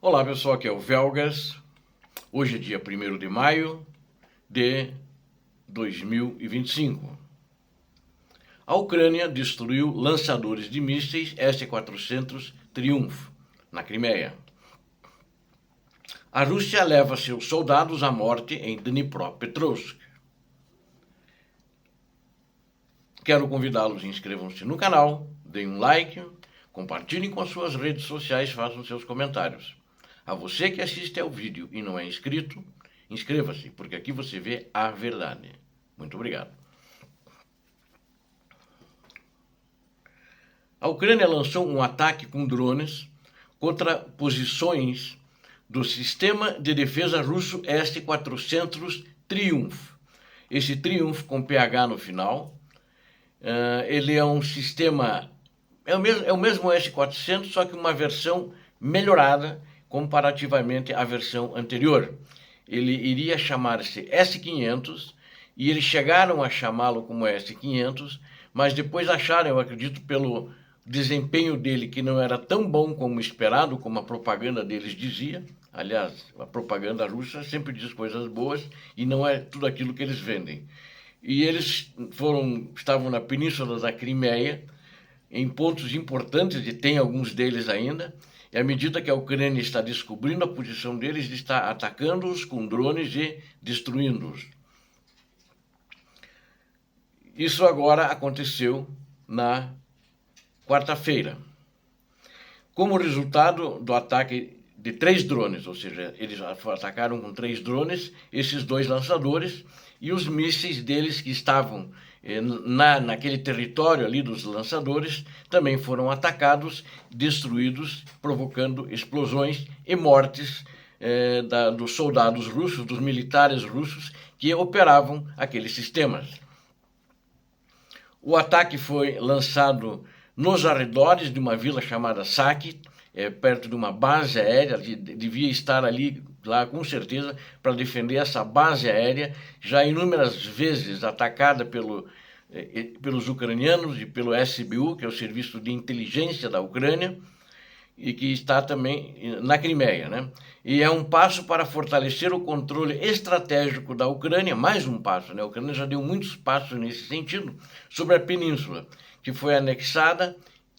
Olá pessoal, aqui é o Velgas. Hoje é dia 1º de maio de 2025. A Ucrânia destruiu lançadores de mísseis S-400 Triumph na Crimeia. A Rússia leva seus soldados à morte em Dnipropetrovsk. Quero convidá-los, inscrevam-se no canal, deem um like, compartilhem com as suas redes sociais, façam seus comentários. A você que assiste ao vídeo e não é inscrito, inscreva-se, porque aqui você vê a verdade. Muito obrigado. A Ucrânia lançou um ataque com drones contra posições do sistema de defesa russo S-400 Triumph. Esse Triumph com PH no final, ele é um sistema, é o mesmo S-400, só que uma versão melhorada comparativamente à versão anterior. Ele iria chamar-se S-500 e eles chegaram a chamá-lo como S-500, mas depois acharam, eu acredito, pelo desempenho dele que não era tão bom como esperado, como a propaganda deles dizia. Aliás, a propaganda russa sempre diz coisas boas e não é tudo aquilo que eles vendem. E eles estavam na península da Crimeia, em pontos importantes, e tem alguns deles ainda, e à medida que a Ucrânia está descobrindo a posição deles, está atacando-os com drones e destruindo-os. Isso agora aconteceu na quarta-feira. Como resultado do ataque de 3 drones, ou seja, eles atacaram com 3 drones, esses 2 lançadores, e os mísseis deles que estavam naquele território ali dos lançadores também foram atacados, destruídos, provocando explosões e mortes dos soldados russos, dos militares russos que operavam aqueles sistemas. O ataque foi lançado nos arredores de uma vila chamada Saki, perto de uma base aérea, devia estar ali, lá com certeza, para defender essa base aérea, já inúmeras vezes atacada pelos ucranianos e pelo SBU, que é o Serviço de Inteligência da Ucrânia, e que está também na Crimeia, né? E é um passo para fortalecer o controle estratégico da Ucrânia, mais um passo, né? A Ucrânia já deu muitos passos nesse sentido, sobre a península, que foi anexada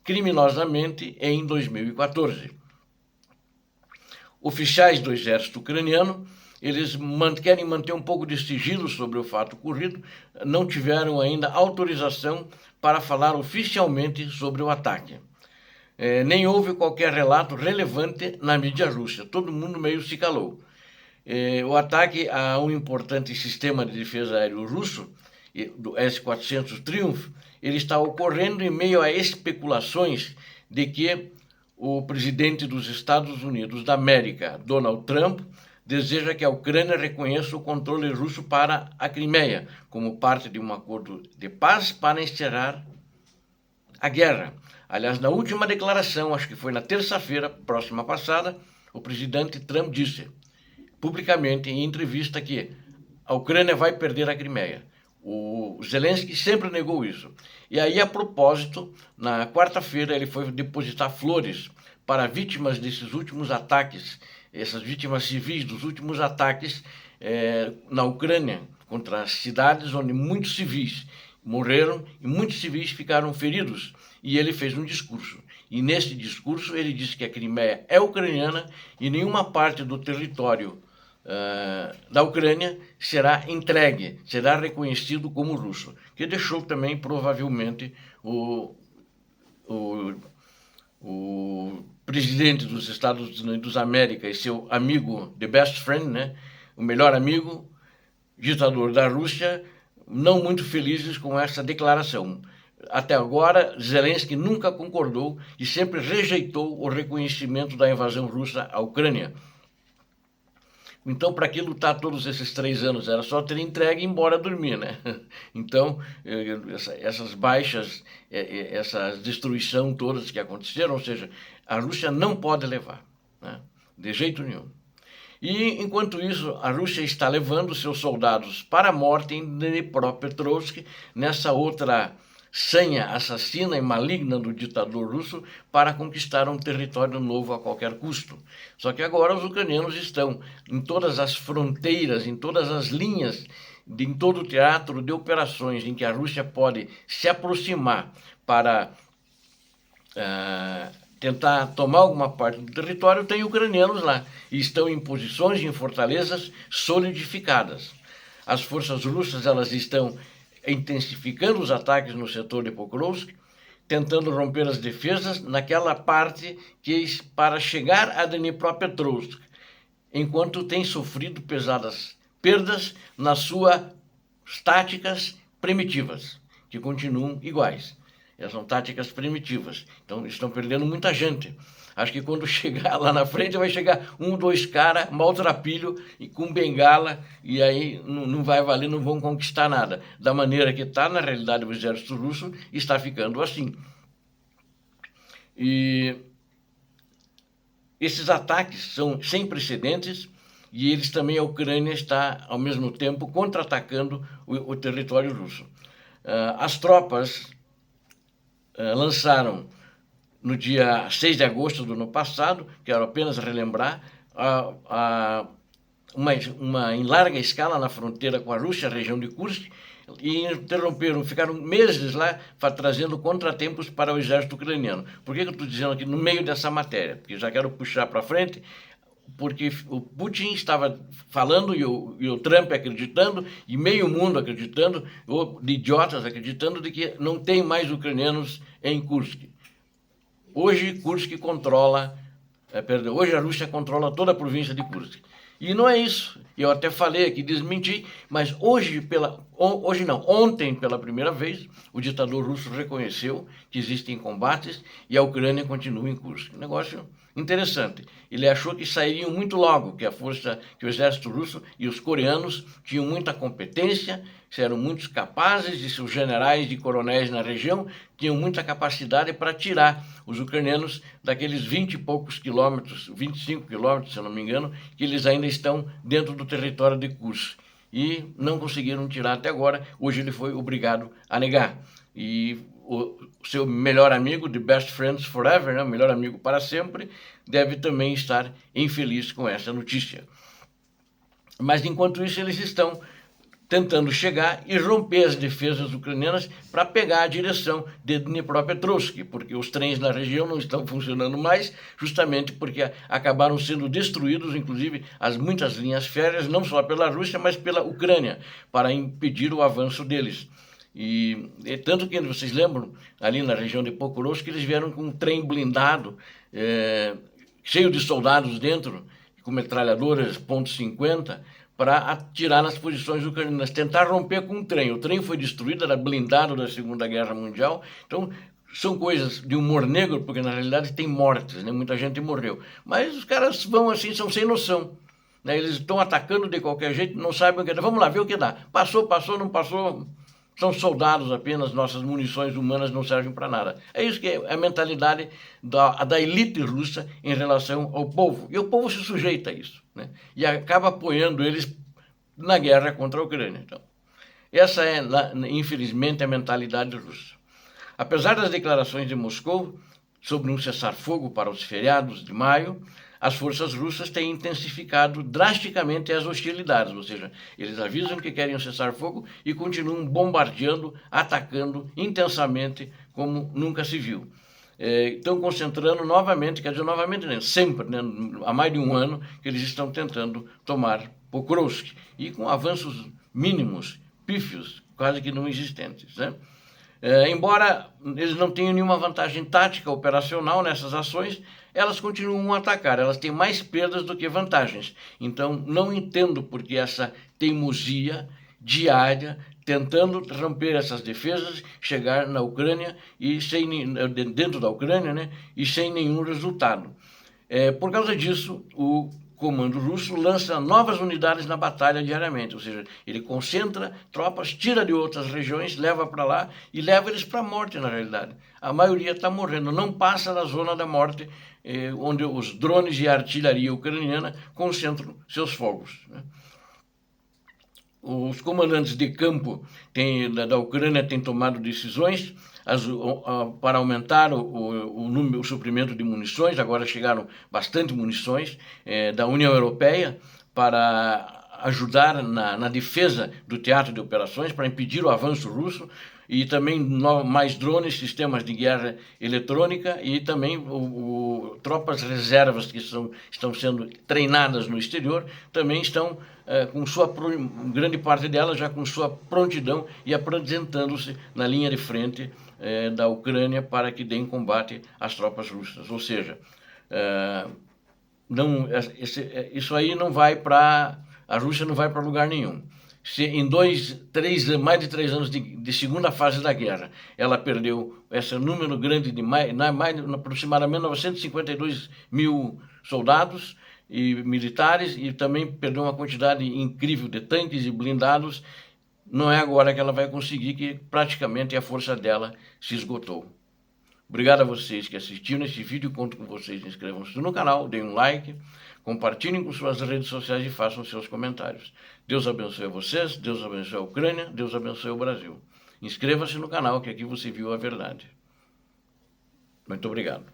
criminosamente em 2014. Oficiais do exército ucraniano, eles querem manter um pouco de sigilo sobre o fato ocorrido, não tiveram ainda autorização para falar oficialmente sobre o ataque. Nem houve qualquer relato relevante na mídia russa, todo mundo meio se calou. O ataque a um importante sistema de defesa aéreo russo, do S-400 Triumph, ele está ocorrendo em meio a especulações de que o presidente dos Estados Unidos da América, Donald Trump, deseja que a Ucrânia reconheça o controle russo para a Crimeia, como parte de um acordo de paz para encerrar a guerra. Aliás, na última declaração, acho que foi na terça-feira próxima passada, o presidente Trump disse publicamente em entrevista que a Ucrânia vai perder a Crimeia. O Zelensky sempre negou isso. E aí, a propósito, na quarta-feira ele foi depositar flores para vítimas desses últimos ataques, essas vítimas civis dos últimos ataques na Ucrânia, contra as cidades onde muitos civis morreram e muitos civis ficaram feridos. E ele fez um discurso. E nesse discurso ele disse que a Crimeia é ucraniana e nenhuma parte do território da Ucrânia será entregue, será reconhecido como russo, que deixou também provavelmente o presidente dos Estados Unidos da América e seu amigo, the best friend, né, o melhor amigo, ditador da Rússia, não muito felizes com essa declaração. Até agora, Zelensky nunca concordou e sempre rejeitou o reconhecimento da invasão russa à Ucrânia. Então, para que lutar todos esses 3 anos? Era só ter entregue e ir embora dormir, né? Então, essas baixas, essa destruição todas que aconteceram, ou seja, a Rússia não pode levar, né? De jeito nenhum. E, enquanto isso, a Rússia está levando seus soldados para a morte em Dnipropetrovsk, nessa outra sanha assassina e maligna do ditador russo para conquistar um território novo a qualquer custo. Só que agora os ucranianos estão em todas as fronteiras, em todas as linhas, em todo o teatro de operações em que a Rússia pode se aproximar para tentar tomar alguma parte do território, tem ucranianos lá e estão em posições, em fortalezas solidificadas. As forças russas elas estão intensificando os ataques no setor de Pokrovsk, tentando romper as defesas naquela parte que para chegar a Dnipropetrovsk, enquanto tem sofrido pesadas perdas nas suas táticas primitivas, que continuam iguais. Essas são táticas primitivas. Então, estão perdendo muita gente. Acho que quando chegar lá na frente, vai chegar 1, 2 caras, maltrapilho, e com bengala, e aí não vai valer, não vão conquistar nada. Da maneira que está, na realidade, o exército russo está ficando assim. E esses ataques são sem precedentes, e eles também, a Ucrânia está, ao mesmo tempo, contra-atacando o território russo. As tropas lançaram no dia 6 de agosto do ano passado, quero apenas relembrar, em larga escala na fronteira com a Rússia, a região de Kursk, e interromperam, ficaram meses lá trazendo contratempos para o exército ucraniano. Por que eu estou dizendo aqui no meio dessa matéria? Porque já quero puxar para frente, porque o Putin estava falando e o Trump acreditando, e meio mundo acreditando, ou de idiotas acreditando, de que não tem mais ucranianos em Kursk. Hoje Kursk controla, hoje a Rússia controla toda a província de Kursk. E não é isso. Eu até falei aqui, desmenti, mas ontem pela primeira vez, o ditador russo reconheceu que existem combates e a Ucrânia continua em Kursk. Negócio interessante. Ele achou que sairiam muito logo, que que o exército russo e os coreanos tinham muita competência, eram muito capazes, e seus generais e coronéis na região tinham muita capacidade para tirar os ucranianos daqueles 20 e poucos quilômetros, 25 quilômetros, se eu não me engano, que eles ainda estão dentro do território de Kursk. E não conseguiram tirar até agora. Hoje ele foi obrigado a negar. E o seu melhor amigo, The Best Friends Forever, né, o melhor amigo para sempre, deve também estar infeliz com essa notícia. Mas, enquanto isso, eles estão tentando chegar e romper as defesas ucranianas para pegar a direção de Dnipropetrovsk, porque os trens na região não estão funcionando mais, justamente porque acabaram sendo destruídos, inclusive, muitas linhas férreas, não só pela Rússia, mas pela Ucrânia, para impedir o avanço deles. E tanto que vocês lembram, ali na região de Pokrovsk, eles vieram com um trem blindado, cheio de soldados dentro, com metralhadoras .50, para atirar nas posições ucranianas, tentar romper com o trem. O trem foi destruído, era blindado da Segunda Guerra Mundial. Então, são coisas de humor negro, porque na realidade tem mortes, né? Muita gente morreu. Mas os caras vão assim, são sem noção. Né? Eles estão atacando de qualquer jeito, não sabem o que dá. Vamos lá, ver o que dá. Passou, não passou. São soldados apenas, nossas munições humanas não servem para nada. É isso que é a mentalidade da elite russa em relação ao povo. E o povo se sujeita a isso, né? E acaba apoiando eles na guerra contra a Ucrânia. Então, essa é, infelizmente, a mentalidade russa. Apesar das declarações de Moscou sobre um cessar-fogo para os feriados de maio, as forças russas têm intensificado drasticamente as hostilidades, ou seja, eles avisam que querem um cessar-fogo e continuam bombardeando, atacando intensamente como nunca se viu. Estão concentrando novamente, quer dizer, novamente, né, sempre, né, há mais de um ano, que eles estão tentando tomar Pokrovsk, e com avanços mínimos, pífios, quase que não existentes, né? Embora eles não tenham nenhuma vantagem tática operacional nessas ações, elas continuam a atacar, elas têm mais perdas do que vantagens. Então, não entendo por que essa teimosia diária, tentando romper essas defesas, chegar na Ucrânia, e dentro da Ucrânia, né, e sem nenhum resultado. Por causa disso, o comando russo lança novas unidades na batalha diariamente, ou seja, ele concentra tropas, tira de outras regiões, leva para lá e leva eles para a morte, na realidade. A maioria está morrendo, não passa da zona da morte, onde os drones e a artilharia ucraniana concentram seus fogos, né? os comandantes de campo da Ucrânia têm tomado decisões para aumentar o suprimento de munições. Agora chegaram bastante munições da União Europeia para ajudar na defesa do teatro de operações, para impedir o avanço russo, e também mais drones, sistemas de guerra eletrônica, e também tropas reservas que estão sendo treinadas no exterior, também estão com grande parte delas já com sua prontidão e apresentando-se na linha de frente da Ucrânia para que deem combate às tropas russas. Ou seja, isso aí não vai para... A Rússia não vai para lugar nenhum. Se em mais de 3 anos de segunda fase da guerra, ela perdeu esse número grande de aproximadamente 952 mil soldados e militares, e também perdeu uma quantidade incrível de tanques e blindados, não é agora que ela vai conseguir, que praticamente a força dela se esgotou. Obrigado a vocês que assistiram esse vídeo, conto com vocês, inscrevam-se no canal, deem um like, compartilhem com suas redes sociais e façam seus comentários. Deus abençoe vocês, Deus abençoe a Ucrânia, Deus abençoe o Brasil. Inscreva-se no canal, que aqui você viu a verdade. Muito obrigado.